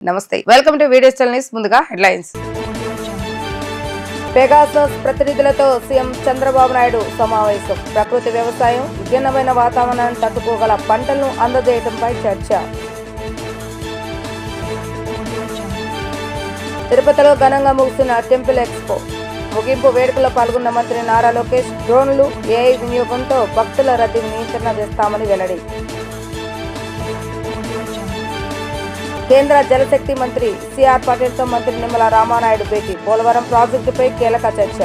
నమస్తే, welcome to videos channel. ముందుగా headlines. Pegasus ప్రతినిధులతో సీఎం చంద్రబాబు నాయుడు సమావేశం. ప్రకృతి వ్యవసాయం, విభిన్నమైన వాతావరణాన్ని తట్టుకోగల పంటలను అందజేయడంపై చర్చ. తిరుపతిలో ఘనంగా ముగిసిన టెంపుల్ ఎక్స్పో. ముగింపు వేడుకలో పాల్గొన్న మంత్రి నారా లోకేష్ డ్రోన్లు, ఏఐ వినియోగంతో భక్తుల రద్దీని నియంత్రణ చేస్తామని వెల్లడి. కేంద్ర జలశక్తి మంత్రి సిఆర్ పాటిల్తో మంత్రి నిమ్మల రామానాయుడు భేటీ. పోలవరం ప్రాజెక్టుపై కీలక చర్చ.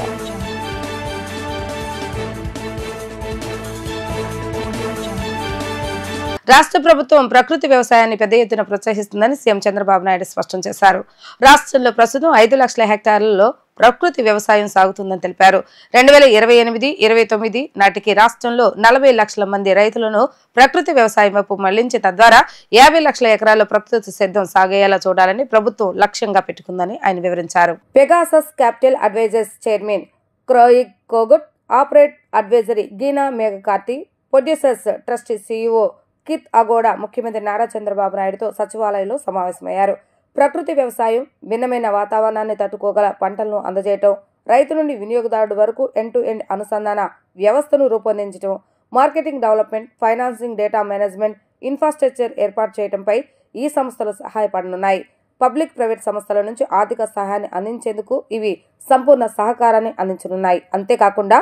రాష్ట్ర ప్రభుత్వం ప్రకృతి వ్యవసాయాన్ని పెద్ద ఎత్తున ప్రోత్సహిస్తుందని సీఎం చంద్రబాబు నాయుడు స్పష్టం చేశారు. రాష్ట్రంలో ప్రస్తుతం 5 లక్షల హెక్టార్లలో ప్రకృతి వ్యవసాయం సాగుతుందని తెలిపారు. 2028-29 నాటికి రాష్ట్రంలో 40 లక్షల మంది రైతులను ప్రకృతి వ్యవసాయం వైపు మళ్లించి తద్వారా 50 లక్షల ఎకరాల్లో ప్రకృతి సేద్యం సాగేలా చూడాలని ప్రభుత్వం లక్ష్యంగా పెట్టుకుందని ఆయన వివరించారు. Pegasus capital Advisors chairman Craig Cogut, operate advisory Gina McCarthy, producers trust CEO Keith Agoda ముఖ్యమంత్రి నారా చంద్రబాబు నాయుడుతో సచివాలయంలో సమావేశమయ్యారు. ప్రకృతి వ్యవసాయం, భిన్నమైన వాతావరణాన్ని తట్టుకోగల పంటలను అందజేయటం, రైతు నుండి వినియోగదారుడు వరకు ఎండ్ టు ఎండ్ అనుసంధాన వ్యవస్థను రూపొందించడం, marketing development, financing, data management, infrastructure ఏర్పాటు చేయడంపై ఈ సంస్థలు సహాయపడనున్నాయి. పబ్లిక్ ప్రైవేట్ సంస్థల నుంచి ఆర్థిక సహాయాన్ని అందించేందుకు ఇవి సంపూర్ణ సహకారాన్ని అందించనున్నాయి. అంతేకాకుండా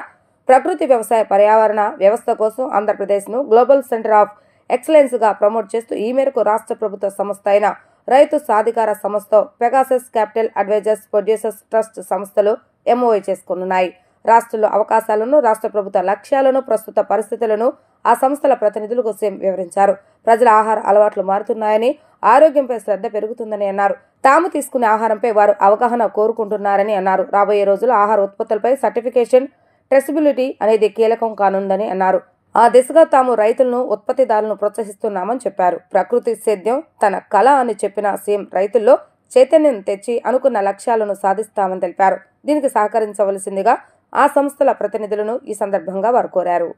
ప్రకృతి వ్యవసాయ పర్యావరణ వ్యవస్థ కోసం ఆంధ్రప్రదేశ్ను గ్లోబల్ సెంటర్ ఆఫ్ ఎక్సలెన్స్ గా ప్రమోట్ చేస్తూ ఈ మేరకు రాష్ట్ర ప్రభుత్వ సంస్థ అయిన రైతు సాధికార సంస్థతో Pegasus capital advisors producers trust సంస్థలు ఎంఓఐ చేసుకున్నాయి. రాష్ట్రంలో అవకాశాలను, రాష్ట్ర ప్రభుత్వ లక్ష్యాలను, ప్రస్తుత పరిస్థితులను ఆ సంస్థల ప్రతినిధులకు సీఎం వివరించారు. ప్రజల ఆహార అలవాట్లు మారుతున్నాయని, ఆరోగ్యంపై శ్రద్ధ పెరుగుతుందని అన్నారు. తాము తీసుకునే ఆహారంపై వారు అవగాహన కోరుకుంటున్నారని అన్నారు. రాబోయే రోజుల్లో ఆహార ఉత్పత్తులపై సర్టిఫికేషన్, ట్రెసిబిలిటీ అనేది కీలకం కానుందని అన్నారు. ఆ దిశగా తాము రైతులను, ఉత్పత్తిదారులను ప్రోత్సహిస్తున్నామని చెప్పారు. ప్రకృతి సేద్యం తన కళ అని చెప్పిన సీఎం రైతుల్లో చైతన్యం తెచ్చి అనుకున్న లక్ష్యాలను సాధిస్తామని తెలిపారు. దీనికి సహకరించవలసిందిగా ఆ సంస్థల ప్రతినిధులను ఈ సందర్భంగా వారు కోరారు.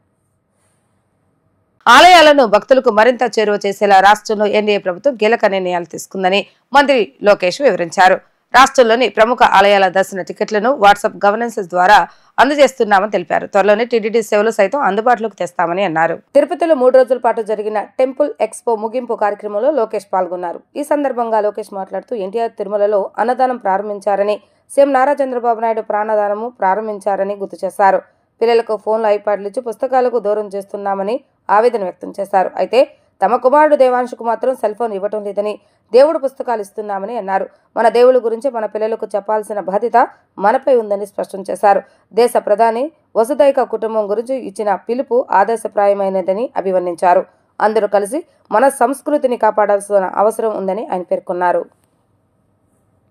ఆలయాలను భక్తులకు మరింత చేరువ చేసేలా రాష్ట్రంలో ఎన్డీఏ ప్రభుత్వం కీలక నిర్ణయాలు తీసుకుందని మంత్రి లోకేష్ వివరించారు. రాష్ట్రంలోని ప్రముఖ ఆలయాల దర్శన టికెట్లను వాట్సాప్ గవర్నెన్స్ ద్వారా అందజేస్తున్నామని తెలిపారు. త్వరలోనే టీటీడీ సేవలు సైతం అందుబాటులోకి తెస్తామని అన్నారు. తిరుపతిలో 3 రోజుల పాటు జరిగిన టెంపుల్ ఎక్స్పో ముగింపు కార్యక్రమంలో లోకేష్ పాల్గొన్నారు. ఈ సందర్భంగా లోకేష్ మాట్లాడుతూ ఎన్టీఆర్ తిరుమలలో అన్నదానం ప్రారంభించారని, సీఎం నారా చంద్రబాబు నాయుడు ప్రాణదానము ప్రారంభించారని గుర్తు చేశారు. పిల్లలకు ఫోన్లు, ఐప్యాడ్లు ఇచ్చి పుస్తకాలకు దూరం చేస్తున్నామని ఆవేదన వ్యక్తం చేశారు. అయితే తమ కుమారుడు దేవాంశుకు మాత్రం సెల్ ఫోన్ ఇవ్వటం లేదని, దేవుడు పుస్తకాలు ఇస్తున్నామని అన్నారు. మన దేవుళ్ళ గురించి మన పిల్లలకు చెప్పాల్సిన బాధ్యత మనపై ఉందని స్పష్టం చేశారు. దేశ ప్రధాని వసుదైక కుటుంబం గురించి ఇచ్చిన పిలుపు ఆదర్శప్రాయమైనదని అభివర్ణించారు. అందరూ కలిసి మన సంస్కృతిని కాపాడాల్సిన అవసరం ఉందని ఆయన పేర్కొన్నారు.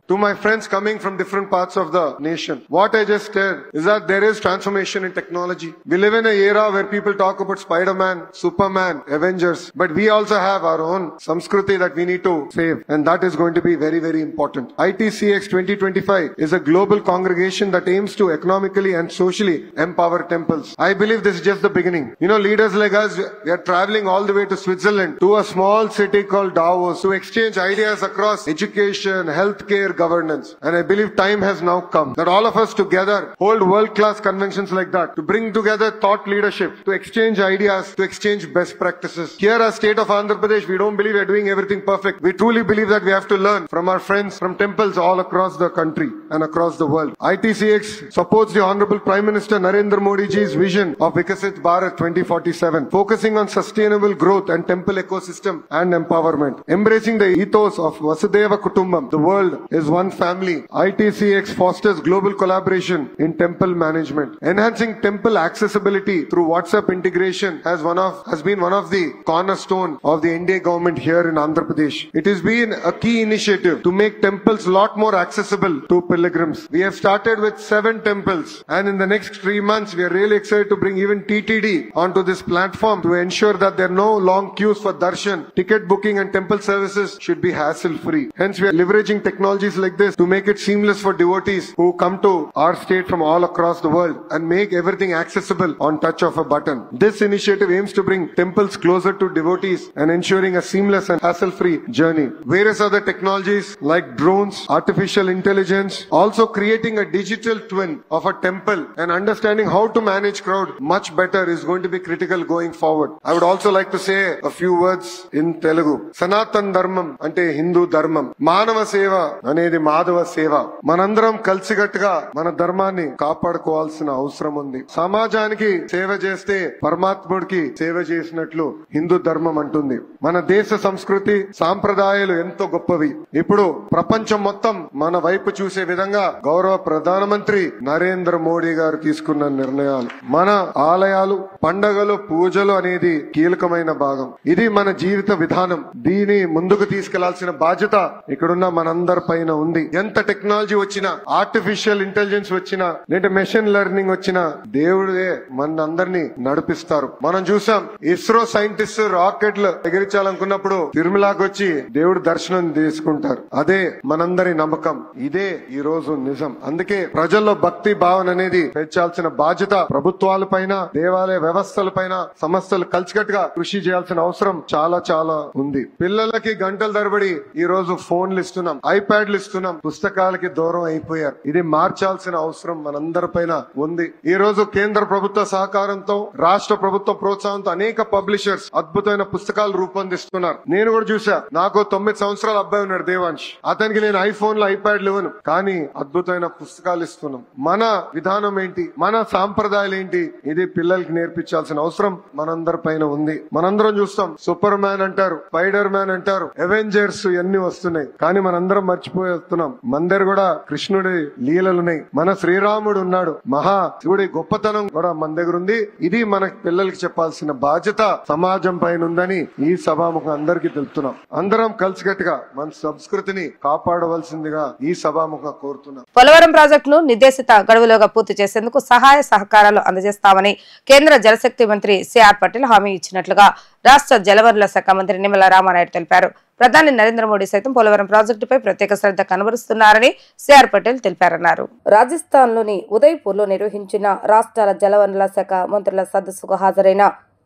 To my friends coming from different parts of the nation, what I just said is that there is transformation in technology. We live in an era where people talk about Spider-Man, Superman, Avengers, but we also have our own Samskruti that we need to save, and that is going to be very, very important. ITCX 2025 is a global congregation that aims to economically and socially empower temples. I believe this is just the beginning. You know, leaders like us, we are traveling all the way to Switzerland, to a small city called Davos, to exchange ideas across education, healthcare, governance. And I believe time has now come that all of us together hold world-class conventions like that to bring together thought leadership, to exchange ideas, to exchange best practices. Here as state of Andhra Pradesh, we don't believe we are doing everything perfect. We truly believe that we have to learn from our friends from temples all across the country and across the world. ITCX supports the Honorable Prime Minister Narendra Modi ji's vision of Vikasit Bharat 2047, focusing on sustainable growth and temple ecosystem and empowerment. Embracing the ethos of Vasudhaiva Kutumbam, the world is one family. ITCX fosters global collaboration in temple management. Enhancing temple accessibility through WhatsApp integration has been one of the cornerstone of the NDA government here in Andhra Pradesh. It has been a key initiative to make temples a lot more accessible to pilgrims. We have started with 7 temples, and in the next 3 months we are really excited to bring even TTD onto this platform to ensure that there are no long queues for darshan. Ticket booking and temple services should be hassle free. Hence we are leveraging technologies like this to make it seamless for devotees who come to our state from all across the world and make everything accessible on touch of a button. This initiative aims to bring temples closer to devotees and ensuring a seamless and hassle-free journey. Various other technologies like drones, artificial intelligence, also creating a digital twin of a temple and understanding how to manage crowd much better is going to be critical going forward. I would also like to say a few words in Telugu. Sanatan Dharmam ante Hindu Dharmam. Manava Seva anedi Madhava Seva. Manandram kalsigatuga mana ధర్మాన్ని కాపాడుకోవాల్సిన అవసరం ఉంది. సమాజానికి సేవ చేస్తే పరమాత్ముడికి సేవ చేసినట్లు హిందూ ధర్మం అంటుంది. మన దేశ సంస్కృతి సాంప్రదాయాలు ఎంతో గొప్పవి. ఇప్పుడు ప్రపంచం మొత్తం మన వైపు చూసే విధంగా గౌరవ ప్రధానమంత్రి నరేంద్ర మోడీ గారు తీసుకున్న నిర్ణయాలు, మన ఆలయాలు, పండగలు, పూజలు అనేది కీలకమైన భాగం. ఇది మన జీవిత విధానం. దీని ముందుకు తీసుకెళ్లాల్సిన బాధ్యత ఇక్కడున్న మనందరి పైన ఉంది. ఎంత టెక్నాలజీ వచ్చినా, ఆర్టిఫిషియల్ ఇంటెలిజెన్స్ వచ్చినా, లేదా మెషిన్ లెర్నింగ్ వచ్చినా దేవుడే మన అందరినీ నడిపిస్తారు. మనం చూసాం ఇస్రో సైంటిస్ట్ రాకెట్లు ఎగిరించాలనుకున్నప్పుడు తిరుమలకి వచ్చి దేవుడు దర్శనం తీసుకుంటారు. అదే మనందరి నమ్మకం. ఇదే ఈ రోజు నిజం. అందుకే ప్రజల్లో భక్తి భావన అనేది పెంచాల్సిన బాధ్యత ప్రభుత్వాల పైన, దేవాలయ వ్యవస్థల పైన, సంస్థలు కలిసికట్టుగా కృషి చేయాల్సిన అవసరం చాలా చాలా ఉంది. పిల్లలకి గంటల తరబడి ఈ రోజు ఫోన్లు ఇస్తున్నాం, ఐప్యాడ్లు ఇస్తున్నాం, పుస్తకాలకి దూరం అయిపోయారు. ఇది మార్చాల్సిన అవసరం మనందరి పైన ఉంది. ఈ రోజు కేంద్ర ప్రభుత్వ సహకారంతో, రాష్ట్ర ప్రభుత్వ ప్రోత్సాహంతో అనేక పబ్లిషర్స్ అద్భుతమైన పుస్తకాలు రూపొందిస్తున్నారు. నేను కూడా చూసా. నాకు 9 సంవత్సరాల అబ్బాయి ఉన్నాడు, దేవాంశ్. అతనికి నేను ఐఫోన్లు, ఐప్యాడ్లు ఇవ్వను, కానీ అద్భుతమైన పుస్తకాలు ఇస్తున్నాం. మన విధానం ఏంటి, మన సాంప్రదాయాలు ఏంటి, ఇది పిల్లలకి నేర్పించాల్సిన అవసరం మనందరి పైన ఉంది. మనందరం చూస్తాం, సూపర్ మ్యాన్ అంటారు, స్పైడర్ మ్యాన్ అంటారు, అవెంజర్స్ ఇవన్నీ వస్తున్నాయి. కానీ మనందరం మర్చిపోతున్నాం, మన దగ్గర కూడా కృష్ణుడి లీలలున్నాయి. మన శ్రీరాముడు ఉన్నాడు, మహా శివుడి గొప్పతనం కూడా మన దగ్గర ఉంది. ఇది మన పిల్లలకి చెప్పాల్సిన బాధ్యత సమాజం పైన ఉందని ఈ సభాముఖం అందరికీ తెలుపుతున్నాం. అందరం కలిసికట్టుగా మన సంస్కృతిని కాపాడవలసిందిగా ఈ సభాముఖం కోరుతున్నాం. పోలవరం ప్రాజెక్టును నిర్దేశిత గడువులోగా పూర్తి చేసేందుకు సహాయ సహకారాలు అందజేస్తామని కేంద్ర జలశక్తి మంత్రి సిఆర్ పటేల్ హామీ ఇచ్చినట్లుగా రాష్ట్ర జలవనరుల శాఖ మంత్రి నిమ్మల రామానాయుడు తెలిపారు. ప్రధాని నరేంద్ర మోడీ సైతం పోలవరం ప్రాజెక్టుపై ప్రత్యేక శ్రద్ధ కనబరుస్తున్నారని సిఆర్ పటేల్ తెలిపారన్నారు. రాజస్థాన్ లోని ఉదయ్పూర్ లో నిర్వహించిన రాష్ట్రాల జలవనరుల శాఖ మంత్రుల సదస్సుకు హాజరైన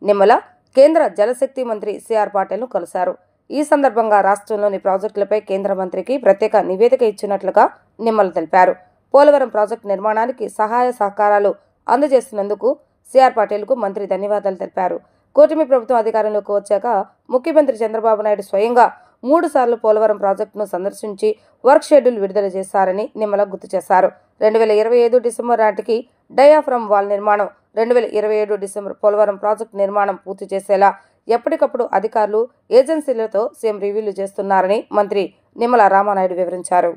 నిమ్మల కేంద్ర జలశక్తి మంత్రి సిఆర్ పటేల్ ను కలిశారు. ఈ సందర్భంగా రాష్ట్రంలోని ప్రాజెక్టులపై కేంద్ర మంత్రికి ప్రత్యేక నివేదిక ఇచ్చినట్లుగా నిమ్మల తెలిపారు. పోలవరం ప్రాజెక్టు నిర్మాణానికి సహాయ సహకారాలు అందజేస్తున్నందుకు సిఆర్ పటేల్ కు మంత్రి ధన్యవాదాలు తెలిపారు. కూటమి ప్రభుత్వం అధికారంలోకి వచ్చాక ముఖ్యమంత్రి చంద్రబాబు నాయుడు స్వయంగా 3 సార్లు పోలవరం ప్రాజెక్టును సందర్శించి వర్క్ షెడ్యూల్ విడుదల చేశారని నిమ్మల గుర్తు చేశారు. 2025 డిసెంబర్ నాటికి డయాఫ్రమ్ వాల్ నిర్మాణం, 2027 డిసెంబర్ పోలవరం ప్రాజెక్టు నిర్మాణం పూర్తి చేసేలా ఎప్పటికప్పుడు అధికారులు, ఏజెన్సీలతో సీఎం రివ్యూలు చేస్తున్నారని మంత్రి నిమ్మల రామానాయుడు వివరించారు.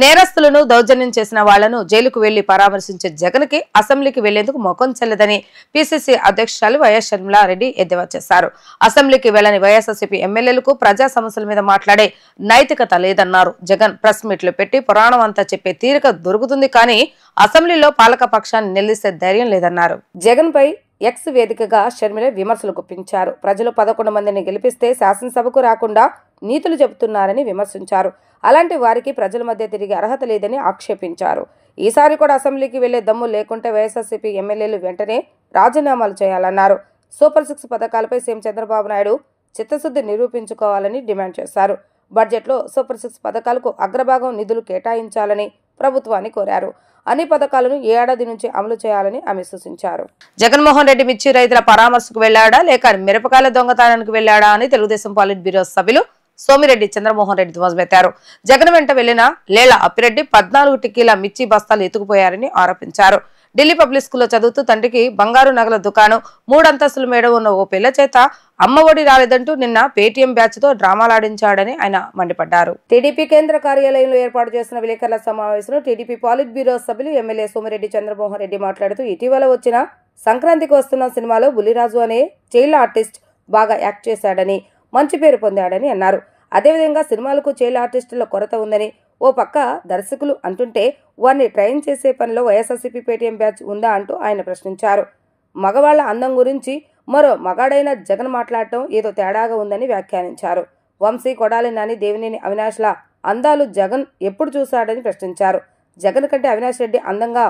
నేరస్తులను దౌర్జన్యం చేసిన వాళ్లను జైలుకు వెళ్లి పరామర్శించే జగన్ కి అసెంబ్లీకి వెళ్లేందుకు మొఖం చెల్లదని పిసిసి అధ్యక్షురాలు వైఎస్ షర్మిలారెడ్డి ఎద్దేవా చేశారు. అసెంబ్లీకి వెళ్లని వైఎస్ఆర్సీపీ ఎమ్మెల్యేలకు ప్రజా సమస్యల మీద మాట్లాడే నైతికత లేదన్నారు. జగన్ ప్రెస్ మీట్లు పెట్టి పురాణం అంతా చెప్పే తీరిక దొరుకుతుంది, కానీ అసెంబ్లీలో పాలక పక్షాన్ని నిలదీసే ధైర్యం లేదన్నారు. జగన్ పై ఎక్స్ వేదికగా షర్మిల విమర్శలు గుప్పించారు. ప్రజలు 11 మందిని గెలిపిస్తే శాసనసభకు రాకుండా నీతులు చెబుతున్నారని విమర్శించారు. అలాంటి వారికి ప్రజల మధ్య తిరిగి అర్హత లేదని ఆక్షేపించారు. ఈసారి కూడా అసెంబ్లీకి వెళ్లే దమ్ము లేకుంటే వైఎస్ఆర్సీపీ ఎమ్మెల్యేలు వెంటనే రాజీనామాలు చేయాలన్నారు. సూపర్ 6 పథకాలపై సీఎం చంద్రబాబు నాయుడు చిత్తశుద్ధి నిరూపించుకోవాలని డిమాండ్ చేశారు. బడ్జెట్లో సూపర్ 6 పథకాలకు అగ్రభాగం నిధులు కేటాయించాలని ప్రభుత్వాన్ని కోరారు. అన్ని పథకాలను ఏడాది నుంచి అమలు చేయాలని ఆమె సూచించారు. జగన్మోహన్ రెడ్డి మిర్చి రైతుల పరామర్శకు వెళ్లాడా లేక మిరపకాయల దొంగతనానికి వెళ్లాడా అని తెలుగుదేశం పాలిట్ బ్యూరో సభ్యులు సోమిరెడ్డి చంద్రమోహన్ రెడ్డి ధ్వజమెత్తారు. జగన్ వెంట వెళ్లిన లేళ్ల అప్పిరెడ్డి 14 టిక్కీల మిర్చి బస్తాలు ఎత్తుకుపోయారని ఆరోపించారు. ఢిల్లీ పబ్లిక్ స్కూల్లో చదువుతూ తండ్రికి బంగారు నగల దుకాణం, 3 అంతస్తుల మేడ ఉన్న ఓ పిల్ల చేత అమ్మఒడి రాలేదంటూ నిన్న పేటీఎం బ్యాచ్ తో డ్రామాలాడించాడని ఆయన మండిపడ్డారు. టీడీపీ కేంద్ర కార్యాలయంలో ఏర్పాటు చేసిన విలేకరుల సమావేశంలో టీడీపీ పాలిట్ బ్యూరో సభ్యులు ఎమ్మెల్యే సోమిరెడ్డి చంద్రమోహన్ రెడ్డి మాట్లాడుతూ ఇటీవల వచ్చిన సంక్రాంతికి వస్తున్న సినిమాలో బుల్లిరాజు అనే చైల్డ్ ఆర్టిస్ట్ బాగా యాక్ట్ చేశాడని, మంచి పేరు పొందాడని అన్నారు. అదేవిధంగా సినిమాలకు చైల్డ్ ఆర్టిస్టుల కొరత ఉందని ఓ పక్క దర్శకులు అంటుంటే వారిని ట్రైన్ చేసే పనిలో వైఎస్ఆర్సీపీ పేటీఎం బ్యాచ్ ఉందా అంటూ ఆయన ప్రశ్నించారు. మగవాళ్ల అందం గురించి మరో మగాడైన జగన్ మాట్లాడటం ఏదో తేడాగా ఉందని వ్యాఖ్యానించారు. వంశీ, కొడాలి నాని, దేవినేని అవినాష్ల అందాలు జగన్ ఎప్పుడు చూశాడని ప్రశ్నించారు. జగన్ కంటే అవినాష్ రెడ్డి అందంగా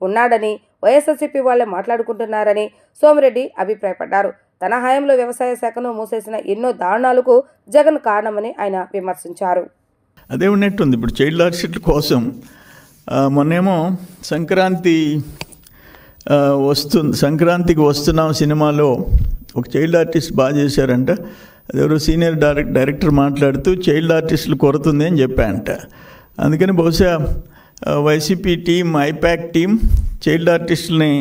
ఉన్నాడని వైఎస్ఆర్సీపీ వాళ్లే మాట్లాడుకుంటున్నారని సోమిరెడ్డి అభిప్రాయపడ్డారు. తన హయాంలో వ్యవసాయ శాఖను మూసేసిన ఎన్నో దారుణాలకు జగన్ కారణమని ఆయన విమర్శించారు. అదే ఉన్నట్టుంది. ఇప్పుడు చైల్డ్ ఆర్టిస్టుల కోసం మొన్నేమో సంక్రాంతికి వస్తున్నాం సినిమాలో ఒక చైల్డ్ ఆర్టిస్ట్ బాగా చేశారంట. అదెవరో సీనియర్ డైరెక్టర్ మాట్లాడుతూ చైల్డ్ ఆర్టిస్టులు కొరత ఉంది అని చెప్పారంట. అందుకని బహుశా YCP team, IPAC team child ఆర్టిస్టులని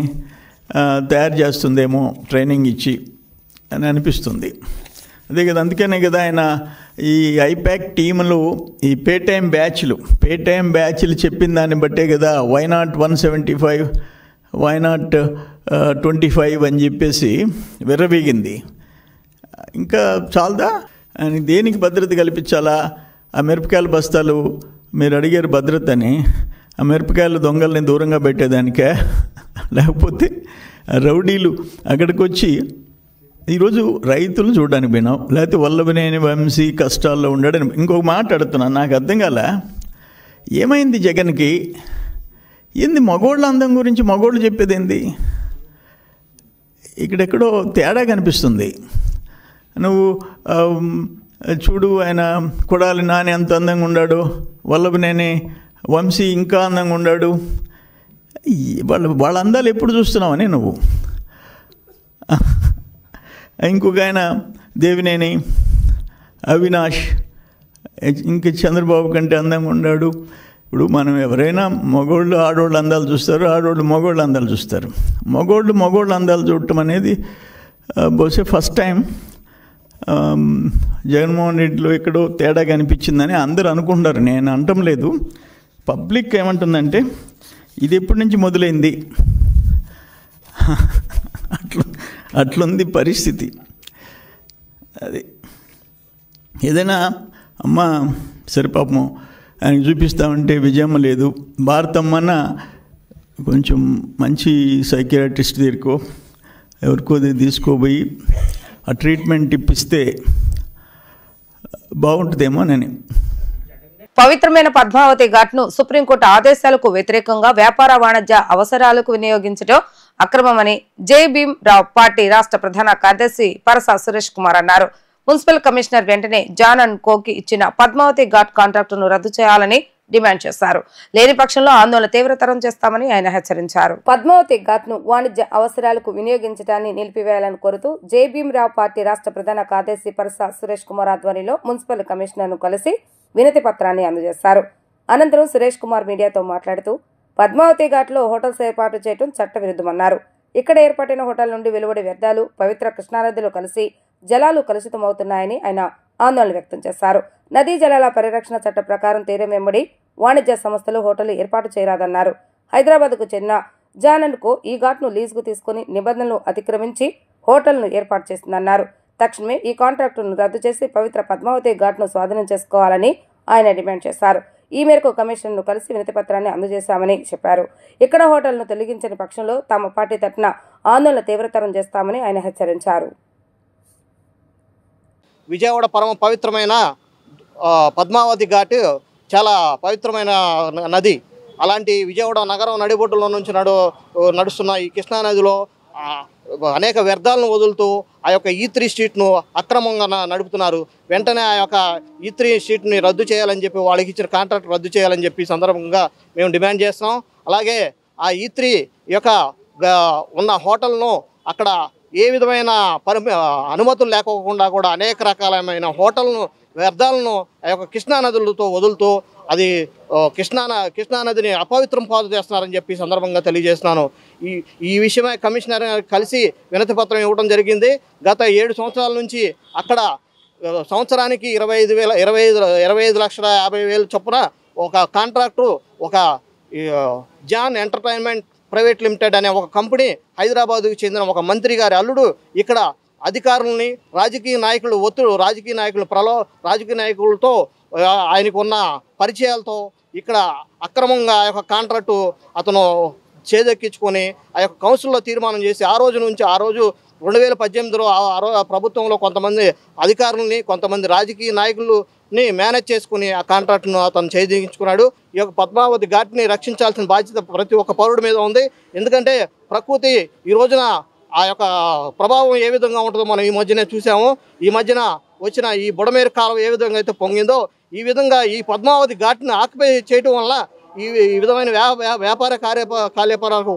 తయారు చేస్తుందేమో ట్రైనింగ్ ఇచ్చి అని అనిపిస్తుంది. అదే కదా, అందుకనే కదా ఆయన ఈ ఐపాక్ టీములు ఈ పే టైం బ్యాచ్లు చెప్పిన దాన్ని బట్టే కదా వై నాట్ 175, వై నాట్ 25 అని చెప్పేసి విర్రవీగింది. ఇంకా చాలదా? ఆయన దేనికి భద్రత కల్పించాలా? ఆ మిరపకాయల బస్తాలు మీరు అడిగారు భద్రత అని, ఆ మిరపకాయల దొంగల్ని దూరంగా పెట్టేదానికే, లేకపోతే రౌడీలు అక్కడికి వచ్చి ఈరోజు రైతులు చూడడానికి పోయినావు, లేకపోతే వల్లభనేని వంశీ కష్టాల్లో ఉండడని. ఇంకొక మాట అడుగుతున్నాను, నాకు అర్థం కాల, ఏమైంది జగన్కి? ఏంది మగోళ్ళ అందం గురించి మగోళ్ళు చెప్పేది ఏంది? ఇక్కడెక్కడో తేడా కనిపిస్తుంది. నువ్వు చూడు, ఆయన కొడాలి నాని ఎంత అందంగా ఉన్నాడు, వల్లభనేని వంశీ ఇంకా అందంగా ఉన్నాడు. వాళ్ళ అందాలు ఎప్పుడు చూస్తున్నావని నువ్వు? ఇంకొక ఆయన దేవినేని అవినాష్ ఇంక చంద్రబాబు కంటే అందంగా ఉన్నాడు. ఇప్పుడు మనం ఎవరైనా మగోళ్ళు ఆడోళ్ళు అందాలు చూస్తారు, ఆడోళ్ళు మగోళ్ళు అందాలు చూస్తారు. మగోళ్ళు అందాలు చూడటం అనేది బహుశా ఫస్ట్ టైం జగన్మోహన్ రెడ్డిలో ఎక్కడో తేడా కనిపించిందని అందరూ అనుకుంటారు. నేను అనటం లేదు. పబ్లిక్ ఏమంటుందంటే ఇది ఎప్పటి నుంచి మొదలైంది, అట్లుంది పరిస్థితి. అది ఏదైనా అమ్మ సరే పాపం ఆయనకి చూపిస్తామంటే విజయమ్మ లేదు, భారతమ్మన్న కొంచెం మంచి సైకియాట్రిస్ట్ దగ్గరకో ఎవరికో తీసుకోపోయి ఆ ట్రీట్మెంట్ ఇప్పిస్తే బాగుంటుందేమోనని. పవిత్రమైన పద్మావతి ఘాట్ను సుప్రీంకోర్టు ఆదేశాలకు వ్యతిరేకంగా వ్యాపార వాణిజ్య అవసరాలకు వినియోగించడం అక్రమమని జై భీమ్ రావు పార్టీ రాష్ట్ర ప్రధాన కార్యదర్శి పరస సురేష్ కుమార్ అన్నారు. మున్సిపల్ కమిషనర్ వెంటనే జాన్ అండ్ కోకి ఇచ్చిన పద్మావతి ఘాట్ కాంట్రాక్టును రద్దు చేయాలని డిమాండ్ చేశారు. లేని పక్షంలో ఆందోళన తీవ్రతరం చేస్తామని ఆయన హెచ్చరించారు. పద్మావతి ఘాట్ను వాణిజ్య అవసరాలకు వినియోగించడాన్ని నిలిపివేయాలని కోరుతూ జై భీమ్ రావు పార్టీ రాష్ట్ర ప్రధాన కార్యదర్శి పరస సురేష్ కుమార్ ఆధ్వర్యంలో మున్సిపల్ కమిషనర్ ను కలిసి వినతి పత్రాన్ని అందజేశారు. అనంతరం సురేష్ కుమార్ మీడియాతో మాట్లాడుతూ పద్మావతి ఘాట్లో హోటల్స్ ఏర్పాటు చేయడం చట్టవిరుద్ధమన్నారు. ఇక్కడ ఏర్పాటైన హోటల్ నుండి వెలువడే వ్యర్థాలు పవిత్ర కృష్ణానదిలో కలిసి జలాలు కలుషితమవుతున్నాయని ఆయన ఆందోళన వ్యక్తం చేశారు. నదీ జలాల పరిరక్షణ చట్ట ప్రకారం తీరం వెంబడి వాణిజ్య సంస్థలు హోటల్ ఏర్పాటు చేయరాదన్నారు. హైదరాబాద్కు చెందిన జాన్ అండ్ కో ఈ ఘాట్ను లీజుకు తీసుకుని నిబంధనలు అతిక్రమించి హోటల్ను ఏర్పాటు చేసిందన్నారు. తక్షణమే ఈ కాంట్రాక్టును రద్దు చేసి పవిత్ర పద్మావతి ఘాట్ను స్వాధీనం చేసుకోవాలని ఆయన డిమాండ్ చేశారు. ఈ మేరకు కమిషన్ను కలిసి వినతి పత్రాన్ని అందజేశామని చెప్పారు. ఇక్కడ హోటల్ను తొలగించని పక్షంలో తమ పార్టీ తరఫున ఆందోళన తీవ్రతరం చేస్తామని ఆయన హెచ్చరించారు. విజయవాడ పరమ పవిత్రమైన పద్మావతి ఘాట్ చాలా పవిత్రమైన నది. అలాంటి విజయవాడ నగరం నడిబొడ్డులో నుంచి నడుస్తున్న ఈ కృష్ణానదిలో అనేక వ్యర్థాలను వదులుతూ ఆ యొక్క E3 స్ట్రీట్ను అక్రమంగా నడుపుతున్నారు. వెంటనే ఆ యొక్క E3 స్ట్రీట్ని రద్దు చేయాలని చెప్పి, వాళ్ళకి ఇచ్చిన కాంట్రాక్ట్ రద్దు చేయాలని చెప్పి సందర్భంగా మేము డిమాండ్ చేస్తున్నాం. అలాగే ఆ E3 యొక్క ఉన్న హోటల్ను అక్కడ ఏ విధమైన అనుమతులు లేకోకుండా కూడా అనేక రకాలమైన హోటల్ను వ్యర్థాలను ఆ యొక్క కృష్ణానదులతో వదులుతూ అది కృష్ణానదిని అపవిత్రం పాలు చేస్తున్నారని చెప్పి సందర్భంగా తెలియజేస్తున్నాను. ఈ విషయమై కమిషనర్ కలిసి వినతి పత్రం ఇవ్వడం జరిగింది. గత 7 సంవత్సరాల నుంచి అక్కడ సంవత్సరానికి 25,50,000 చొప్పున ఒక కాంట్రాక్టు ఒక జాన్ ఎంటర్టైన్మెంట్ ప్రైవేట్ లిమిటెడ్ అనే ఒక కంపెనీ, హైదరాబాద్కు చెందిన ఒక మంత్రి గారి అల్లుడు ఇక్కడ అధికారులని రాజకీయ నాయకులతో ఆయనకు ఉన్న పరిచయాలతో ఇక్కడ అక్రమంగా ఆ యొక్క కాంట్రాక్టు అతను చేదెక్కించుకొని ఆ యొక్క కౌన్సిల్లో తీర్మానం చేసి ఆ రోజు 2018లో ప్రభుత్వంలో కొంతమంది అధికారులని కొంతమంది రాజకీయ నాయకులు ని మేనేజ్ చేసుకుని ఆ కాంట్రాక్ట్ను అతను చేయించుకున్నాడు. ఈ యొక్క పద్మావతి ఘాట్ని రక్షించాల్సిన బాధ్యత ప్రతి ఒక్క పౌరుడి మీద ఉంది. ఎందుకంటే ప్రకృతి ఈ రోజున ఆ యొక్క ప్రభావం ఏ విధంగా ఉంటుందో మనం ఈ మధ్యనే చూసాము. ఈ మధ్యన వచ్చిన ఈ బుడమేరు కాలం ఏ విధంగా అయితే పొంగిందో ఈ విధంగా ఈ పద్మావతి ఘాట్ని ఆక్యుపై చేయడం వల్ల ఈ విధమైన వ్యాపార కార్యకలాపాలకు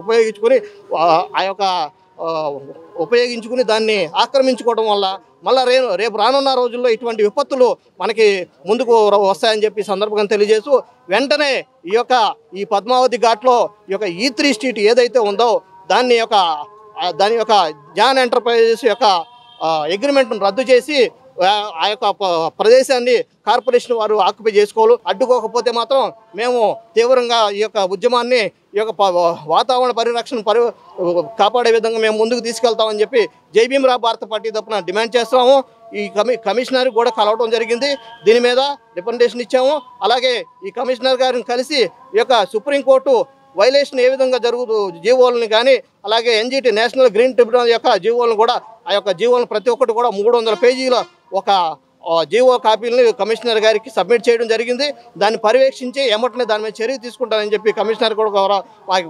ఉపయోగించుకుని దాన్ని ఆక్రమించుకోవడం వల్ల మళ్ళీ రేపు రానున్న రోజుల్లో ఇటువంటి విపత్తులు మనకి ముందుకు వస్తాయని చెప్పి సందర్భంగా తెలియజేస్తూ వెంటనే ఈ పద్మావతి ఘాట్లో ఈ యొక్క E3 స్ట్రీట్ ఏదైతే ఉందో దాని యొక్క జాన్ ఎంటర్ప్రైజెస్ యొక్క అగ్రిమెంట్ను రద్దు చేసి ఆ యొక్క ప్రదేశాన్ని కార్పొరేషన్ వారు ఆక్యుపై చేసుకోవాలి. అడ్డుకోకపోతే మాత్రం మేము తీవ్రంగా ఈ యొక్క ఉద్యమాన్ని ఈ యొక్క వాతావరణ పరిరక్షణ కాపాడే విధంగా మేము ముందుకు తీసుకెళ్తామని చెప్పి జై భీమ్రావ్ భారత పార్టీ తరఫున డిమాండ్ చేస్తున్నాము. ఈ కమిషనర్ కూడా కలవడం జరిగింది. దీని మీద రిప్రజెంటేషన్ ఇచ్చాము. అలాగే ఈ కమిషనర్ గారిని కలిసి ఈ యొక్క సుప్రీంకోర్టు వైలేషన్ ఏ విధంగా జరుగుతూ జీవోలను కానీ అలాగే NGT నేషనల్ గ్రీన్ ట్రిబ్యునల్ యొక్క జీవోలను కూడా ఆ యొక్క జీవోలను ప్రతి ఒక్కటి కూడా 300 పేజీల ఒక జీవో కాపీలను కమిషనర్ గారికి సబ్మిట్ చేయడం జరిగింది. దాన్ని పర్యవేక్షించి ఎమ్మటనే దాని మీద చర్య తీసుకుంటారని చెప్పి కమిషనర్ కూడా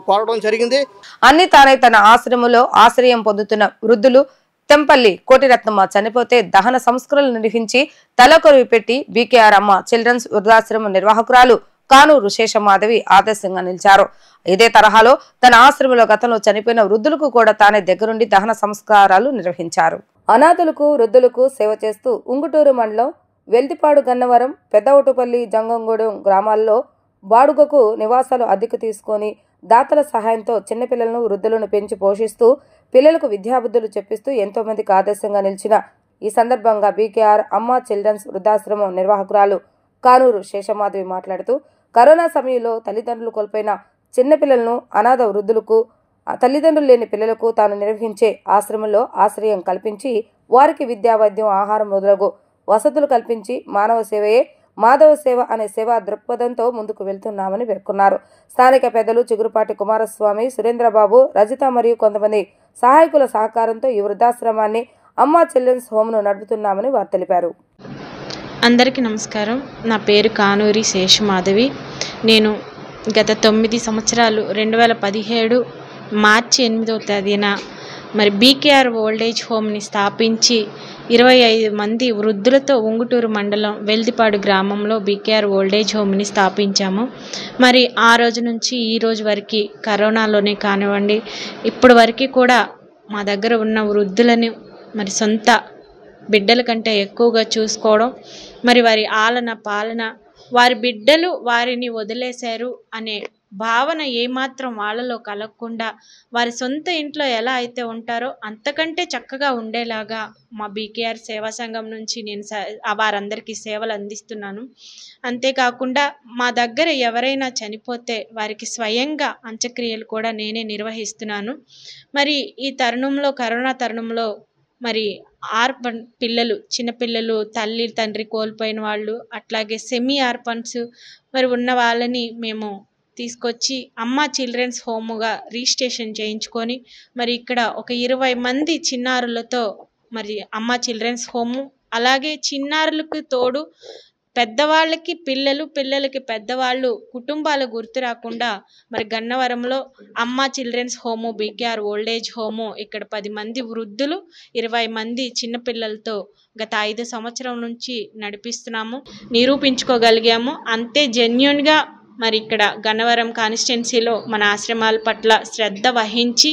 కోరడం జరిగింది. అన్ని తానై తన ఆశ్రమంలో ఆశ్రయం పొందుతున్న వృద్ధులు తెంపల్లి కోటిరత్నమ్మ చనిపోతే దహన సంస్కరణలు నిర్వహించి తలకొరివి పెట్టి BKR అమ్మ చిల్డ్రన్స్ వృద్ధాశ్రమం నిర్వాహకురాలు కానూరు శేషమాధవి ఆదర్శంగా నిలిచారు. ఇదే తరహాలో తన ఆశ్రమంలో గతంలో చనిపోయిన వృద్ధులకు కూడా తానే దగ్గరుండి దహన సంస్కారాలు నిర్వహించారు. అనాథులకు వృద్ధులకు సేవ చేస్తూ ఉంగుటూరు మండలం వెల్దిపాడు గన్నవరం పెద్దవటుపల్లి జంగంగూడెం గ్రామాల్లో బాడుగకు నివాసాలు అద్దెకు తీసుకొని దాతల సహాయంతో చిన్నపిల్లలను వృద్ధులను పెంచి పోషిస్తూ పిల్లలకు విద్యాబుద్ధులు చెప్పిస్తూ ఎంతో మందికి ఆదర్శంగా నిలిచిన ఈ సందర్భంగా BKR అమ్మ చిల్డ్రన్స్ వృద్ధాశ్రమం నిర్వాహకురాలు కానూరు శేషమాధవి మాట్లాడుతూ కరోనా సమయంలో తల్లిదండ్రులు కోల్పోయిన చిన్నపిల్లలను అనాథ వృద్ధులకు తల్లిదండ్రులు లేని పిల్లలకు తాను నిర్వహించే ఆశ్రమంలో ఆశ్రయం కల్పించి వారికి విద్యా వైద్యం ఆహారం మొదలగు వసతులు కల్పించి మానవ సేవయే మాధవ సేవ అనే సేవా దృక్పథంతో ముందుకు వెళ్తున్నామని పేర్కొన్నారు. స్థానిక పెద్దలు చిగురుపాటి కుమారస్వామి, సురేంద్రబాబు, రజిత మరియు కొంతమంది సహాయకుల సహకారంతో ఈ వృద్ధాశ్రమాన్ని అమ్మ చిల్డ్రన్స్ హోమ్ను నడుపుతున్నామని వారు తెలిపారు. అందరికీ నమస్కారం. నా పేరు కానూరి శేషమాధవి. నేను గత 9 సంవత్సరాలు 2017 మార్చి 8వ తేదీన BKR ఓల్డేజ్ హోమ్ని స్థాపించి 25 మంది వృద్ధులతో ఉంగుటూరు మండలం వెల్దిపాడు గ్రామంలో BKR ఓల్డేజ్ హోమ్ని స్థాపించాము. ఆ రోజు నుంచి ఈ రోజు వరకు కరోనాలోనే కానివ్వండి ఇప్పటి వరకు కూడా మా దగ్గర ఉన్న వృద్ధులను సొంత బిడ్డల కంటే ఎక్కువగా చూసుకోవడం, వారి ఆలన పాలన, వారి బిడ్డలు వారిని వదిలేశారు అనే భావన ఏమాత్రం వాళ్ళలో కలగకుండా వారి సొంత ఇంట్లో ఎలా అయితే ఉంటారో అంతకంటే చక్కగా ఉండేలాగా మా BKR సేవా సంఘం నుంచి నేను వారందరికీ సేవలు అందిస్తున్నాను. అంతేకాకుండా మా దగ్గర ఎవరైనా చనిపోతే వారికి స్వయంగా అంత్యక్రియలు కూడా నేనే నిర్వహిస్తున్నాను. ఈ తరుణంలో కరోనా తరుణంలో ఆర్ఫన్ పిల్లలు, చిన్నపిల్లలు, తల్లి తండ్రి కోల్పోయిన వాళ్ళు, అట్లాగే సెమీ ఆర్ఫన్స్ ఉన్న వాళ్ళని మేము తీసుకొచ్చి అమ్మ చిల్డ్రన్స్ హోమ్గా రిజిస్ట్రేషన్ చేయించుకొని ఇక్కడ ఒక 20 మంది చిన్నారులతో అమ్మ చిల్డ్రన్స్ హోము, అలాగే చిన్నారులకు తోడు పెద్దవాళ్ళకి పిల్లలు, పిల్లలకి పెద్దవాళ్ళు కుటుంబాలు గుర్తు రాకుండా గన్నవరంలో అమ్మ children's home, BKR old age home ఇక్కడ 10 మంది వృద్ధులు, 20 మంది చిన్నపిల్లలతో గత 5 సంవత్సరం నుంచి నడిపిస్తున్నాము, నిరూపించుకోగలిగాము. అంతే జెన్యూన్గా ఇక్కడ గన్నవరం కాన్స్టిట్యున్సీలో మన ఆశ్రమాల పట్ల శ్రద్ధ వహించి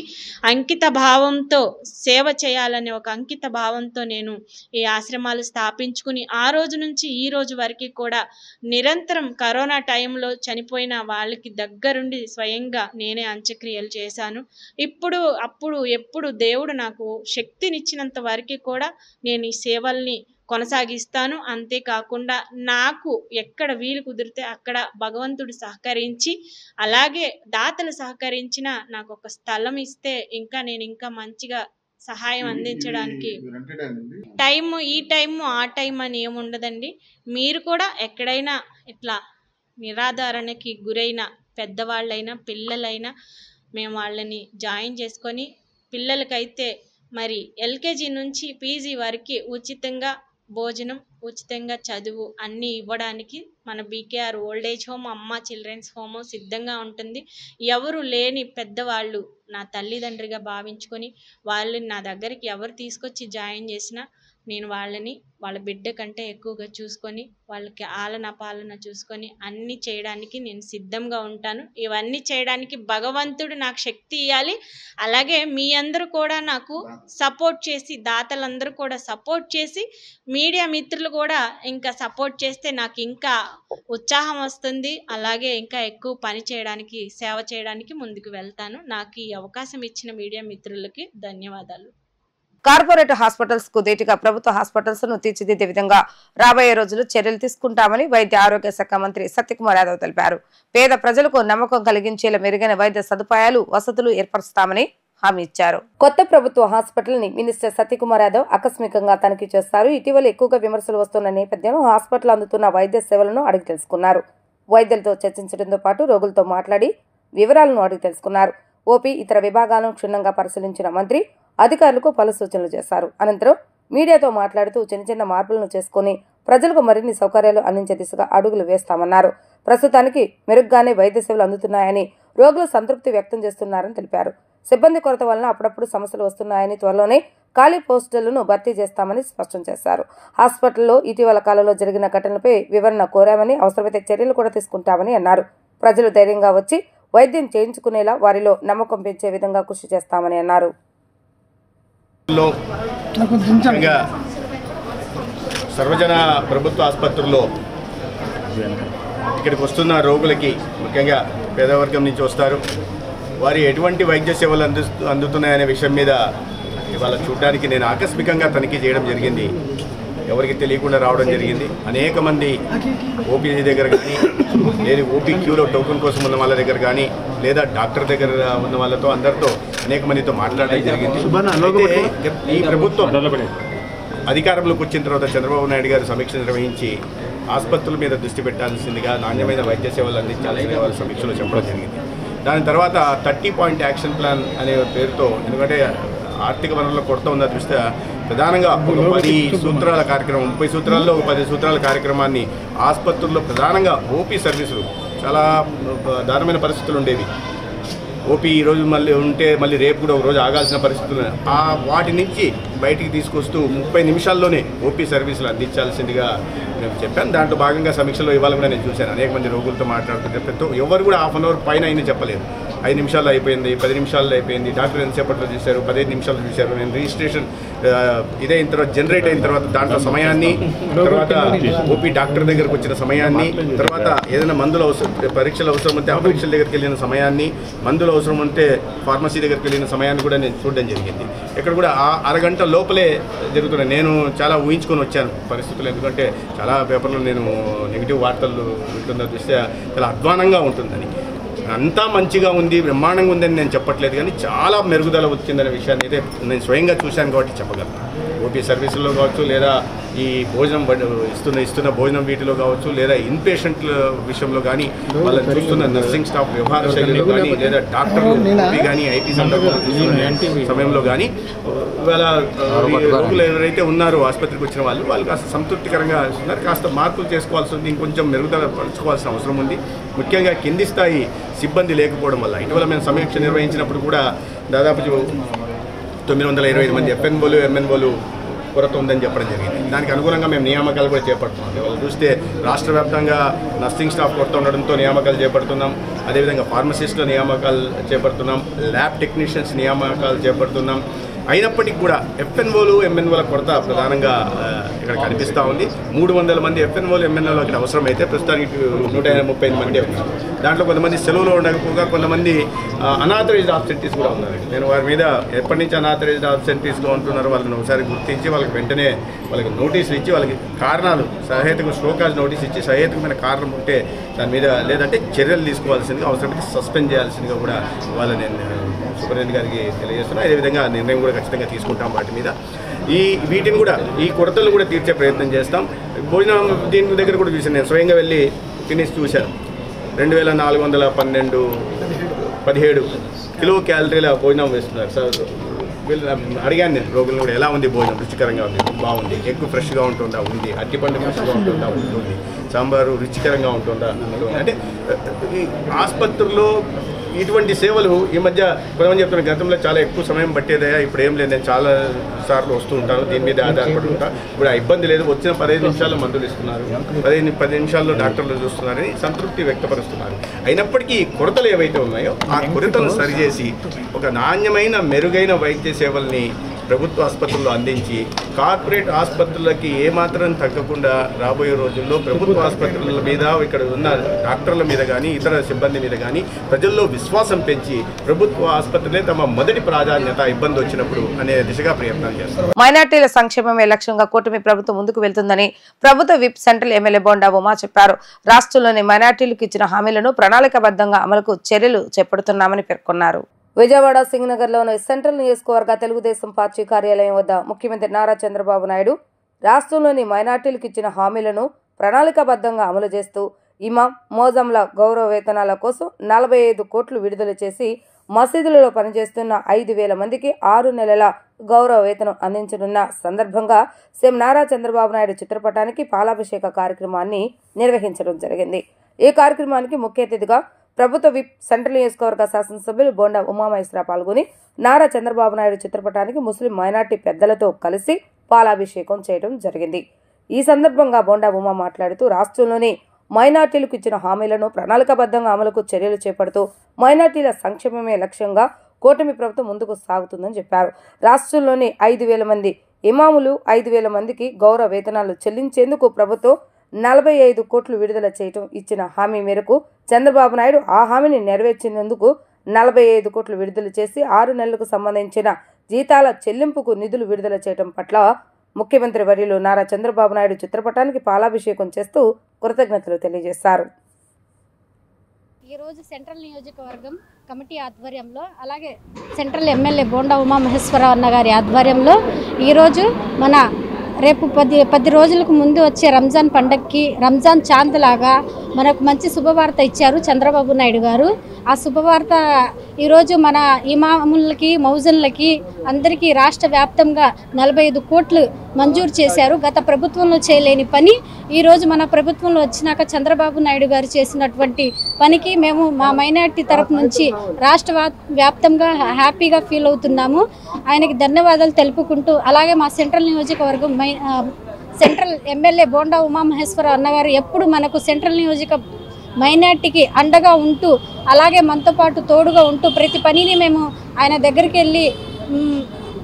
అంకిత భావంతో సేవ చేయాలనే ఒక అంకిత భావంతో నేను ఈ ఆశ్రమాలు స్థాపించుకుని ఆ రోజు నుంచి ఈ రోజు వరకు కూడా నిరంతరం కరోనా టైంలో చనిపోయిన వాళ్ళకి దగ్గరుండి స్వయంగా నేనే అంత్యక్రియలు చేశాను. ఎప్పుడు దేవుడు నాకు శక్తినిచ్చినంత వరకు కూడా నేను ఈ సేవల్ని కొనసాగిస్తాను. అంతేకాకుండా నాకు ఎక్కడ వీలు కుదిరితే అక్కడ భగవంతుడు సహకరించి అలాగే దాతలు సహకరించిన నాకు ఒక స్థలం ఇస్తే నేను ఇంకా మంచిగా సహాయం అందించడానికి ఈ టైము ఆ టైం అని ఏముండదండి. మీరు కూడా ఎక్కడైనా ఇట్లా నిరాధారణకి గురైన పెద్దవాళ్ళైనా పిల్లలైనా మేము వాళ్ళని జాయిన్ చేసుకొని పిల్లలకైతే LKG నుంచి PG వరకు ఉచితంగా భోజనం, ఉచితంగా చదువు అన్నీ ఇవ్వడానికి మన బీకేఆర్ ఓల్డ్ ఏజ్ హోమ్, అమ్మ చిల్డ్రన్స్ హోమ్ సిద్ధంగా ఉంటుంది. ఎవరు లేని పెద్దవాళ్ళు నా తల్లిదండ్రిగా భావించుకొని వాళ్ళని నా దగ్గరికి ఎవరు తీసుకొచ్చి జాయిన్ చేసినా నేను వాళ్ళని వాళ్ళ బిడ్డ కంటే ఎక్కువగా చూసుకొని వాళ్ళకి ఆలన పాలన చూసుకొని అన్నీ చేయడానికి నేను సిద్ధంగా ఉంటాను. ఇవన్నీ చేయడానికి భగవంతుడు నాకు శక్తి ఇవ్వాలి. అలాగే మీ అందరూ కూడా నాకు సపోర్ట్ చేసి, దాతలందరూ కూడా సపోర్ట్ చేసి, మీడియా మిత్రులు కూడా ఇంకా సపోర్ట్ చేస్తే నాకు ఇంకా ఉత్సాహం వస్తుంది. అలాగే ఇంకా ఎక్కువ పని చేయడానికి, సేవ చేయడానికి ముందుకు వెళ్తాను. నాకు ఈ అవకాశం ఇచ్చిన మీడియా మిత్రులకి ధన్యవాదాలు. కార్పొరేట్ హాస్పిటల్స్ కు ధీటుగా ప్రభుత్వ హాస్పిటల్స్ ను తీర్చిదిద్దే విధంగా రాబోయే రోజులు చర్యలు తీసుకుంటామని వైద్య ఆరోగ్య శాఖ మంత్రి సత్యకుమార్ యాదవ్ తెలిపారు. పేద ప్రజలకు నమ్మకం కలిగించేలా మెరుగైన వైద్య సదుపాయాలు, వసతులు ఏర్పరుస్తామని హామీ ఇచ్చారు. కొత్త ప్రభుత్వ హాస్పిటల్ ని మినిస్టర్ సత్యకుమార్ యాదవ్ ఆకస్మికంగా తనిఖీ చేస్తారు. ఇటీవల ఎక్కువగా విమర్శలు వస్తున్న నేపథ్యంలో హాస్పిటల్ అందుతున్న వైద్య సేవలను అడిగి తెలుసుకున్నారు. వైద్యులతో చర్చించడంతో పాటు రోగులతో మాట్లాడి వివరాలను అడిగి తెలుసుకున్నారు. ఓపీ ఇతర విభాగాలను క్షుణ్ణంగా పరిశీలించిన మంత్రి అధికారులకు పలు సూచనలు చేశారు. అనంతరం మీడియాతో మాట్లాడుతూ చిన్న చిన్న మార్పులను చేసుకుని ప్రజలకు మరిన్ని సౌకర్యాలు అందించే దిశగా అడుగులు వేస్తామన్నారు. ప్రస్తుతానికి మెరుగ్గానే వైద్య సేవలు అందుతున్నాయని, రోగులు సంతృప్తి వ్యక్తం చేస్తున్నారని తెలిపారు. సిబ్బంది కొరత వలన అప్పుడప్పుడు సమస్యలు వస్తున్నాయని, త్వరలోనే ఖాళీ పోస్టులను భర్తీ చేస్తామని స్పష్టం చేశారు. హాస్పిటల్లో ఇటీవల కాలంలో జరిగిన ఘటనలపై వివరణ కోరామని, అవసరమైతే చర్యలు కూడా తీసుకుంటామని అన్నారు. ప్రజలు ధైర్యంగా వచ్చి వైద్యం చేయించుకునేలా వారిలో నమ్మకం పెంచే విధంగా కృషి చేస్తామని అన్నారు. సర్వజన ప్రభుత్వ ఆసుపత్రుల్లో ఇక్కడికి వస్తున్న రోగులకి, ముఖ్యంగా పేదవర్గం నుంచి వస్తారు, వారి ఎటువంటి వైద్య సేవలు అందుతున్నాయనే విషయం మీద ఇవాళ చూడడానికి నేను ఆకస్మికంగా తనిఖీ చేయడం జరిగింది. ఎవరికి తెలియకుండా రావడం జరిగింది. అనేక మంది ఓపీజీ దగ్గర కానీ, లేదా ఓపీ క్యూలో టోకెన్ కోసం ఉన్న వాళ్ళ దగ్గర కానీ, లేదా డాక్టర్ దగ్గర ఉన్న వాళ్ళతో అందరితో అనేక మందితో మాట్లాడడం జరిగింది. ఈ ప్రభుత్వం అధికారంలోకి వచ్చిన తర్వాత చంద్రబాబు నాయుడు గారు సమీక్ష నిర్వహించి ఆసుపత్రుల మీద దృష్టి పెట్టాల్సిందిగా, నాణ్యమైన వైద్య సేవలు అందించాల్సిన వాళ్ళ సమీక్షలో చెప్పడం జరిగింది. దాని తర్వాత 30 పాయింట్ యాక్షన్ ప్లాన్ అనే పేరుతో, ఎందుకంటే ఆర్థిక వనరుల కొరత ఉన్న దృష్ట్యా ప్రధానంగా 10 సూత్రాల కార్యక్రమం, 30 సూత్రాల్లో 10 సూత్రాల కార్యక్రమాన్ని ఆసుపత్రుల్లో ప్రధానంగా ఓపీ సర్వీసులు చాలా దారుణమైన పరిస్థితులు ఉండేవి. ఓపీ ఈరోజు మళ్ళీ ఉంటే మళ్ళీ రేపు కూడా ఒక రోజు ఆగాల్సిన పరిస్థితులు, వాటి నుంచి బయటికి తీసుకొస్తూ 30 నిమిషాల్లోనే ఓపీ సర్వీసులు అందించాల్సిందిగా నేను చెప్పాను. దాంట్లో భాగంగా సమీక్షలో ఇవాళ కూడా నేను చూశాను. అనేక మంది రోగులతో మాట్లాడుతుంటే ఎవరు కూడా హాఫ్ అన్ అవర్ పైన అయినా చెప్పలేదు. 5 నిమిషాల్లో అయిపోయింది, 10 నిమిషాల్లో అయిపోయింది, డాక్టర్ ఎంతసేపట్లో చూశారు, 15 నిమిషాలు చూశారు. నేను రిజిస్ట్రేషన్ ఇదైన తర్వాత, జనరేట్ అయిన తర్వాత దాంట్లో సమయాన్ని, తర్వాత ఓపీ డాక్టర్ దగ్గరకు వచ్చిన సమయాన్ని, తర్వాత ఏదైనా మందులు అవసరం, పరీక్షలు అవసరం ఉంటే ఆ పరీక్షల దగ్గరికి వెళ్ళిన సమయాన్ని, మందులు అవసరం ఉంటే ఫార్మసీ దగ్గరికి వెళ్ళిన సమయాన్ని కూడా నేను చూడడం జరిగింది. ఇక్కడ కూడా ఆ అరగంట లోపలే జరుగుతున్నాయి. నేను చాలా ఊహించుకొని వచ్చాను పరిస్థితులు, ఎందుకంటే చాలా పేపర్లో నేను నెగిటివ్ వార్తలు వింటున్న దృష్ట్యా చాలా అధ్వానంగా ఉంటుందని. అంతా మంచిగా ఉంది, బ్రహ్మాండంగా ఉందని నేను చెప్పట్లేదు, కానీ చాలా మెరుగుదల వచ్చిందనే విషయాన్ని అయితే నేను స్వయంగా చూశాను కాబట్టి చెప్పగలను. ఓపీ సర్వీసుల్లో కావచ్చు, లేదా ఈ భోజనం ఇస్తున్న భోజనం వీటిలో కావచ్చు, లేదా ఇన్పేషెంట్ల విషయంలో కానీ, వాళ్ళని చూస్తున్న నర్సింగ్ స్టాఫ్ వ్యవహార శైలిలో కానీ, లేదా డాక్టర్లు కానీ, ఐటీ సందర్భంలో చూస్తున్న సమయంలో కానీ, ఇవాళ రోగులు ఎవరైతే ఉన్నారో ఆసుపత్రికి వచ్చిన వాళ్ళు కాస్త సంతృప్తికరంగా ఉన్నారు. కాస్త మార్పులు చేసుకోవాల్సి ఉంది, ఇంకొంచెం మెరుగుదల పరచుకోవాల్సిన అవసరం ఉంది. ముఖ్యంగా కింది స్థాయి సిబ్బంది లేకపోవడం వల్ల ఇటీవల మేము సమీక్ష నిర్వహించినప్పుడు కూడా దాదాపు 925 మంది ఎఫ్ఎన్ఓలు, ఎంఎన్ఓలు కొరత ఉందని చెప్పడం జరిగింది. దానికి అనుగుణంగా మేము నియామకాలు కూడా చేపడుతున్నాం. వాళ్ళు చూస్తే రాష్ట్ర వ్యాప్తంగా నర్సింగ్ స్టాఫ్ కొరత ఉండడంతో నియామకాలు చేపడుతున్నాం. అదేవిధంగా ఫార్మసిస్టుల నియామకాలు చేపడుతున్నాం, ల్యాబ్ టెక్నీషియన్స్ నియామకాలు చేపడుతున్నాం. అయినప్పటికీ కూడా ఎఫ్ఎన్ఓలు, ఎంఎన్ఓల కొరత ప్రధానంగా ఇక్కడ కనిపిస్తూ ఉంది. 300 మంది ఎఫ్ఎన్ఓలు, ఎంఎన్ఓలు ఇక్కడ అవసరమైతే ప్రస్తుతానికి 135 మంది ఉన్నారు. దాంట్లో కొంతమంది సెలవులో ఉండకపోగా కొంతమంది అనాథరైజ్డ్ ఆబ్సెంటీస్ కూడా ఉన్నారు. నేను వారి మీద ఎప్పటి నుంచి అనాథరైజ్డ్ ఆబ్సెంటీస్గా ఉంటున్నారో వాళ్ళని ఒకసారి గుర్తించి వాళ్ళకి వెంటనే వాళ్ళకి నోటీసులు ఇచ్చి, వాళ్ళకి కారణాలు సహేతుక షోకాజ్ నోటీస్ ఇచ్చి సహేతుకమైన కారణం ఉంటే దాని మీద, లేదంటే చర్యలు తీసుకోవాల్సిందిగా, అవసరమైతే సస్పెండ్ చేయాల్సిందిగా కూడా వాళ్ళని నేను సూపరింటెండెంట్ గారికి తెలియజేస్తున్నా. అదేవిధంగా నిర్ణయం కూడా ఖచ్చితంగా తీసుకుంటాం వాటి మీద. వీటిని కూడా, ఈ కొరతలు కూడా తీర్చే ప్రయత్నం చేస్తాం. భోజనం దీని దగ్గర కూడా చూశాను, నేను స్వయంగా వెళ్ళి తినేసి చూశాను. 2417 కిలో క్యాలరీల భోజనం వేస్తున్నారు సార్. అడిగాను నేను రోగులను కూడా, ఎలా ఉంది భోజనం, రుచికరంగా ఉంది, బాగుంది, ఎగ్ ఫ్రెష్గా ఉంటుందా, ఉంది, అరటిపండు ఫ్రెష్గా ఉంటుందా, ఉంటుంది, సాంబారు రుచికరంగా ఉంటుందా, అంటే ఈ ఆసుపత్రుల్లో ఇటువంటి సేవలు ఈ మధ్య కొంతమంది చెప్తున్నారు, గతంలో చాలా ఎక్కువ సమయం పట్టేదయా, ఇప్పుడు ఏం లేదు, నేను చాలా సార్లు వస్తూ ఉంటాను, దీని మీద ఆధారపడి ఉంటాను, ఇప్పుడు ఆ ఇబ్బంది లేదు, వచ్చిన 15 నిమిషాల్లో మందులు ఇస్తున్నారు, 10 నిమిషాల్లో డాక్టర్లు చూస్తున్నారని సంతృప్తి వ్యక్తపరుస్తున్నారు. అయినప్పటికీ కొరతలు ఏవైతే ఉన్నాయో ఆ కొరతలను సరిచేసి ఒక నాణ్యమైన మెరుగైన వైద్య సేవల్ని ప్రభుత్వ ఆసుపత్రుల్లో అందించి కార్పొరేట్ ఆసుపత్రులకి ఏమాత్రం తగ్గకుండా రాబోయే రోజుల్లో ప్రభుత్వ ఆసుపత్రుల మీద, ఇక్కడ ఉన్న డాక్టర్ల మీద కానీ ఇతర సిబ్బంది మీద కానీ ప్రజల్లో విశ్వాసం పెంచి ప్రభుత్వ ఆసుపత్రులే తమ మొదటి ప్రాధాన్యత ఇబ్బంది వచ్చినప్పుడు అనే దిశగా ప్రయత్నాలు చేస్తారు. మైనార్టీల సంక్షేమమే లక్ష్యంగా కూటమి ప్రభుత్వం ముందుకు వెళ్తుందని ప్రభుత్వ whip central MLA bonda Uma చెప్పారు. రాష్ట్రంలోని మైనార్టీలకు ఇచ్చిన హామీలను ప్రణాళికాబద్ధంగా అమలుకు చర్యలు చేపడుతున్నామని పేర్కొన్నారు. విజయవాడ సింగనగర్లోని సెంట్రల్ నియోజకవర్గ తెలుగుదేశం పార్టీ కార్యాలయం వద్ద ముఖ్యమంత్రి నారా చంద్రబాబు నాయుడు రాష్ట్రంలోని మైనార్టీలకు ఇచ్చిన హామీలను ప్రణాళికాబద్ధంగా అమలు చేస్తూ ఇమాం, మోజంల గౌరవ వేతనాల కోసం 45 కోట్లు విడుదల చేసి మసీదులలో పనిచేస్తున్న 5,000 మందికి 6 నెలల గౌరవ వేతనం అందించనున్న సందర్భంగా సీఎం నారా చంద్రబాబు నాయుడు చిత్రపటానికి పాలాభిషేక కార్యక్రమాన్ని నిర్వహించడం జరిగింది. ఈ కార్యక్రమానికి ముఖ్య అతిథిగా ప్రభుత్వ విప్ సెంట్రల్ నియోజకవర్గ శాసనసభ్యులు బోండా ఉమామహేశ్వర పాల్గొని నారా చంద్రబాబు నాయుడు చిత్రపటానికి ముస్లిం మైనార్టీ పెద్దలతో కలిసి పాలాభిషేకం చేయడం జరిగింది. ఈ సందర్భంగా బోండా ఉమా మాట్లాడుతూ రాష్ట్రంలోని మైనార్టీలకు ఇచ్చిన హామీలను ప్రణాళికాబద్ధంగా అమలుకు చర్యలు చేపడుతూ మైనార్టీల సంక్షేమమే లక్ష్యంగా కూటమి ప్రభుత్వం ముందుకు సాగుతుందని చెప్పారు. రాష్ట్రంలోని 5,000 మంది ఇమాములు, 5,000 మందికి గౌరవ వేతనాలు చెల్లించేందుకు ప్రభుత్వం 45 కోట్లు విడుదల చేయటం ఇచ్చిన హామీ మేరకు చంద్రబాబు నాయుడు ఆ హామీని నెరవేర్చినందుకు 45 కోట్లు విడుదల చేసి 6 నెలలకు సంబంధించిన జీతాల చెల్లింపుకు నిధులు విడుదల చేయడం పట్ల ముఖ్యమంత్రి వర్యులు నారా చంద్రబాబు నాయుడు చిత్రపటానికి పాలాభిషేకం చేస్తూ కృతజ్ఞతలు తెలియజేశారు. ఈరోజు సెంట్రల్ నియోజకవర్గం కమిటీ ఆధ్వర్యంలో, అలాగే సెంట్రల్ ఎమ్మెల్యే బోండా ఉమామహేశ్వరరావు అన్న గారి ఆధ్వర్యంలో ఈరోజు మన రేపు 10 రోజులకు ముందు వచ్చే రంజాన్ పండగకి రంజాన్ చాంద్ లాగా మనకు మంచి శుభవార్త ఇచ్చారు చంద్రబాబు నాయుడు గారు. ఆ శుభవార్త ఈరోజు మన ఇమాములకి, మౌజన్లకి అందరికీ రాష్ట్ర వ్యాప్తంగా 45 కోట్లు మంజూరు చేశారు. గత ప్రభుత్వంలో చేయలేని పని ఈరోజు మన ప్రభుత్వంలో వచ్చినాక చంద్రబాబు నాయుడు గారు చేసినటువంటి పనికి మేము మా మైనార్టీ తరపు నుంచి రాష్ట్ర వ్యాప్తంగా హ్యాపీగా ఫీల్ అవుతున్నాము. ఆయనకి ధన్యవాదాలు తెలుపుకుంటూ, అలాగే మా సెంట్రల్ నియోజకవర్గం సెంట్రల్ ఎమ్మెల్యే బోండా ఉమామహేశ్వరరావు అన్నగారు ఎప్పుడు మనకు సెంట్రల్ నియోజక మైనార్టీకి అండగా ఉంటూ, అలాగే మనతో పాటు తోడుగా ఉంటూ ప్రతి పనిని మేము ఆయన దగ్గరికి వెళ్ళి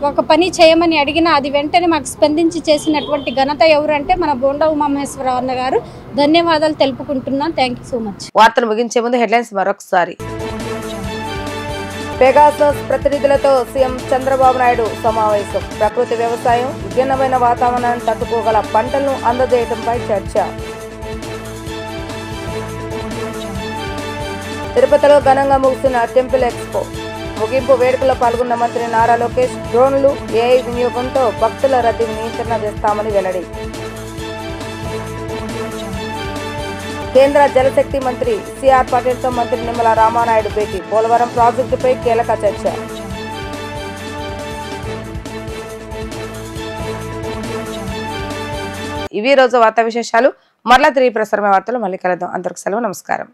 ఒక పని చేయమని అడిగినా అది వెంటనే మాకు స్పందించి చేసినటువంటి ఘనత ఎవరంటే మన బోండా ఉమామహేశ్వరరావు అన్న గారు. ధన్యవాదాలు తెలుపుకుంటున్నాను. Thank you so much. వార్తలు ముగించే ముందు హెడ్లైన్స్ మరొకసారి. పెగాసస్ ప్రతినిధులతో సీఎం చంద్రబాబు నాయుడు సమావేశం. ప్రకృతి వ్యవసాయం, విభిన్నమైన వాతావరణాన్ని తట్టుకోగల పంటలను అందజేయడంపై చర్చ. తిరుపతిలో ఘనంగా ముగిసిన టెంపుల్ ఎక్స్పో. ముగింపు వేడుకలో పాల్గొన్న మంత్రి నారా లోకేష్ డ్రోన్లు, ఏఐ వినియోగంతో భక్తుల రద్దీని నియంత్రణ చేస్తామని వెల్లడి. కేంద్ర జలశక్తి మంత్రి సిఆర్ పటేల్తో మంత్రి నిమ్మల రామానాయుడు భేటీ. పోలవరం ప్రాజెక్టుపై కీలక చర్చ. ఇవి రోజు వార్తా విశేషాలు. మరలా తిరిగి ప్రసారమైన వార్తలు మళ్ళీ కలుద్దాం. అందరికి సెలవు. నమస్కారం.